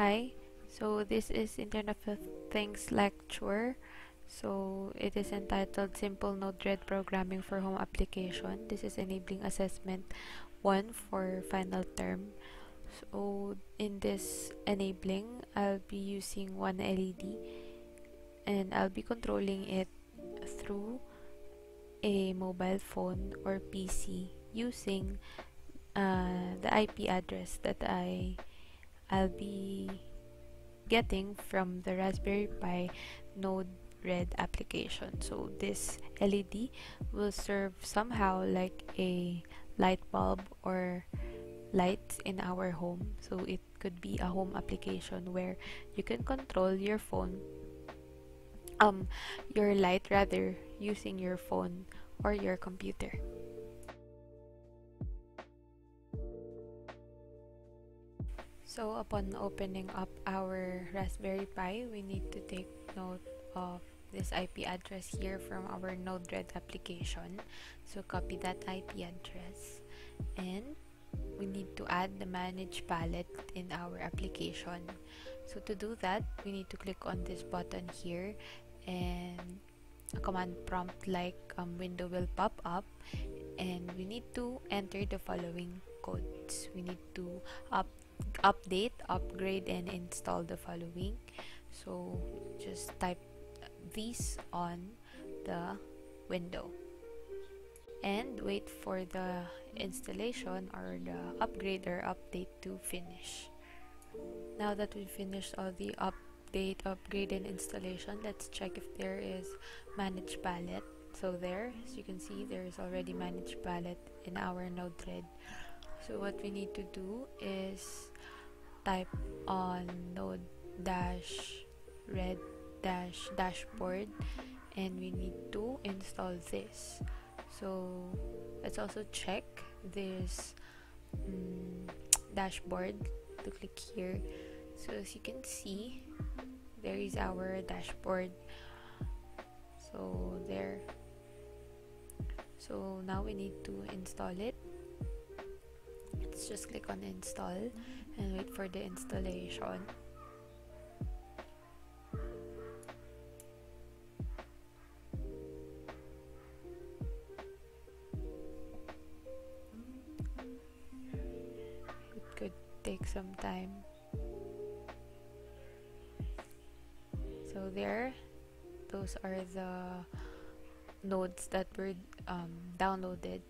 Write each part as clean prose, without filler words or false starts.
Hi, so this is Internet of Things lecture. So it is entitled Simple Node-RED Programming for Home Application. This is enabling assessment 1 for final term. So in this enabling, I'll be using one LED and I'll be controlling it through a mobile phone or PC using the IP address that I'll be getting from the Raspberry Pi Node-RED application. So this LED will serve somehow like a light bulb or lights in our home. So it could be a home application where you can control your phone, your light rather, using your phone or your computer. So upon opening up our Raspberry Pi, we need to take note of this IP address here from our Node-RED application. So copy that IP address and we need to add the manage palette in our application. So to do that, we need to click on this button here and a command prompt like window will pop up and we need to enter the following codes. We need to update, upgrade, and install the following. So just type these on the window and wait for the installation or the upgrade or update to finish. Now that we finished all the update, upgrade, and installation, let's check if there is manage palette. So there, as you can see, there is already manage palette in our Node-RED. So what we need to do is type on node dash red dash dashboard and we need to install this. So let's also check this dashboard to click here. So as you can see, there is our dashboard. So there. So now we need to install it. Let's just click on install and wait for the installation. It could take some time. So there, those are the nodes that were downloaded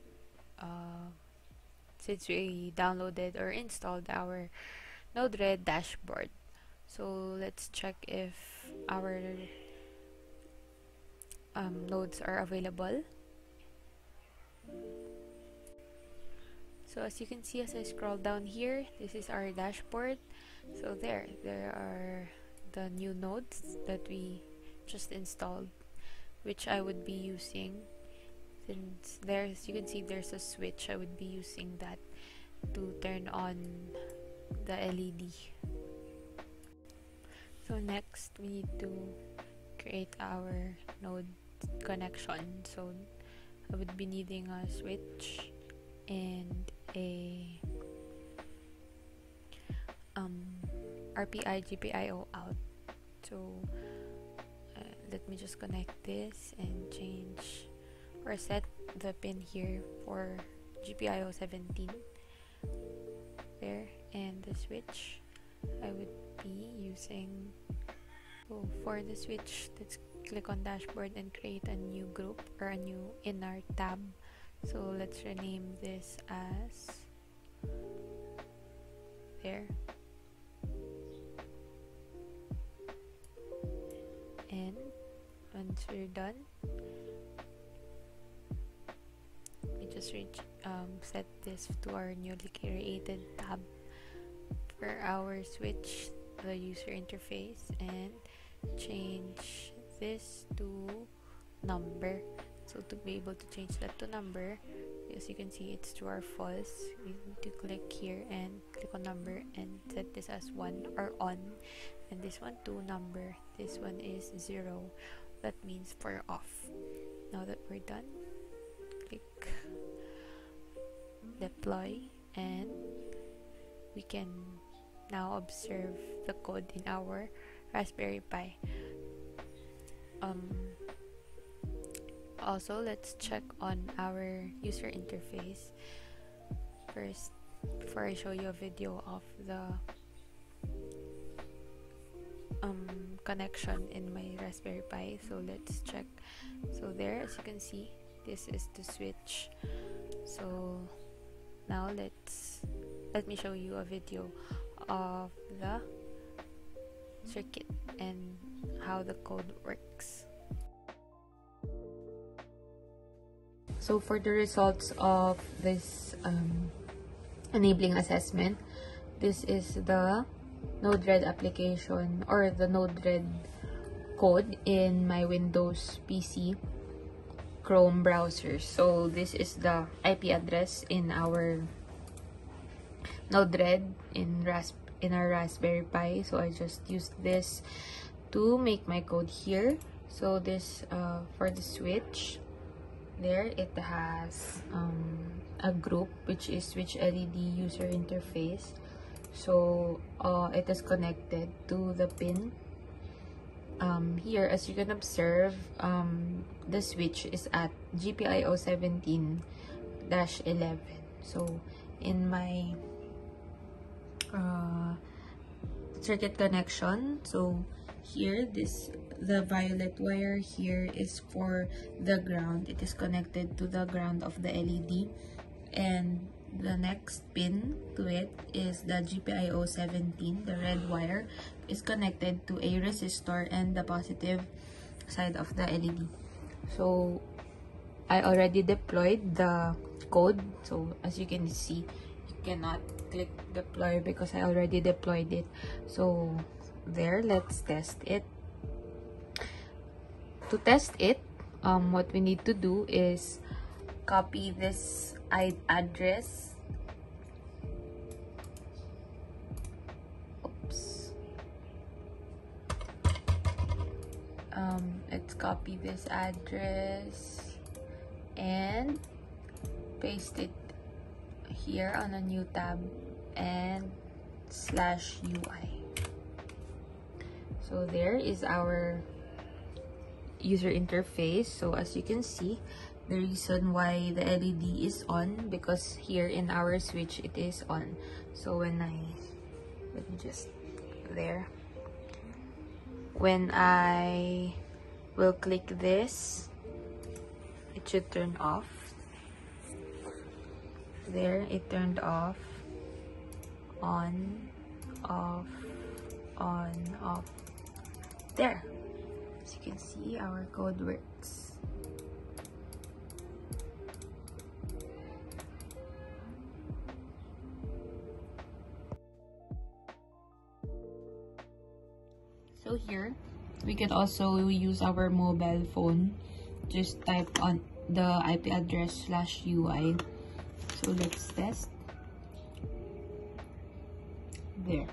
since we downloaded or installed our Node-RED dashboard. So let's check if our nodes are available. So as you can see, as I scroll down here, this is our dashboard. So there are the new nodes that we just installed, which I would be using. Since there, as you can see, there's a switch, I would be using that to turn on the LED. So next, we need to create our node connection. So I would be needing a switch and a RPI GPIO out. So let me just connect this and change or set the pin here for GPIO 17 there, and the switch I would be using. So for the switch, let's click on dashboard and create a new group or a new inner tab. So let's rename this as there, and once we're done, we just set this to our newly created tab for our switch, the user interface, and change this to number. So to be able to change that to number, as you can see, it's true or false. We need to click here and click on number and set this as 1 or on, and this one to number. This one is 0. That means for off. Now that we're done, click deploy and we can now observe the code in our Raspberry Pi. Also, let's check on our user interface first before I show you a video of the connection in my Raspberry Pi. So let's check. So there, as you can see, this is the switch. So now let me show you a video of the circuit and how the code works. So for the results of this enabling assessment, this is the Node-RED application or the Node-RED code in my Windows PC Chrome browser. So this is the IP address in our Node-RED in our Raspberry Pi. So I just used this to make my code here. So this for the switch, there it has a group which is switch LED user interface. So it is connected to the pin. Here, as you can observe, the switch is at GPIO 17-11. So in my circuit connection, so here the violet wire here is for the ground. It is connected to the ground of the LED, and the next pin to it is the GPIO 17. The red wire is connected to a resistor and the positive side of the LED. So I already deployed the code. So as you can see, you cannot click deploy because I already deployed it. So there, let's test it. To test it, what we need to do is copy this address. Oops. Let's copy this address and paste it here on a new tab and /UI. So there is our user interface. So as you can see, the reason why the LED is on, because here in our switch it is on. So when I will click this, it should turn off. There, it turned off, on, off, on, off. There, as you can see, our code works. So here, we can also use our mobile phone. Just type on the IP address /UI. So let's test. There.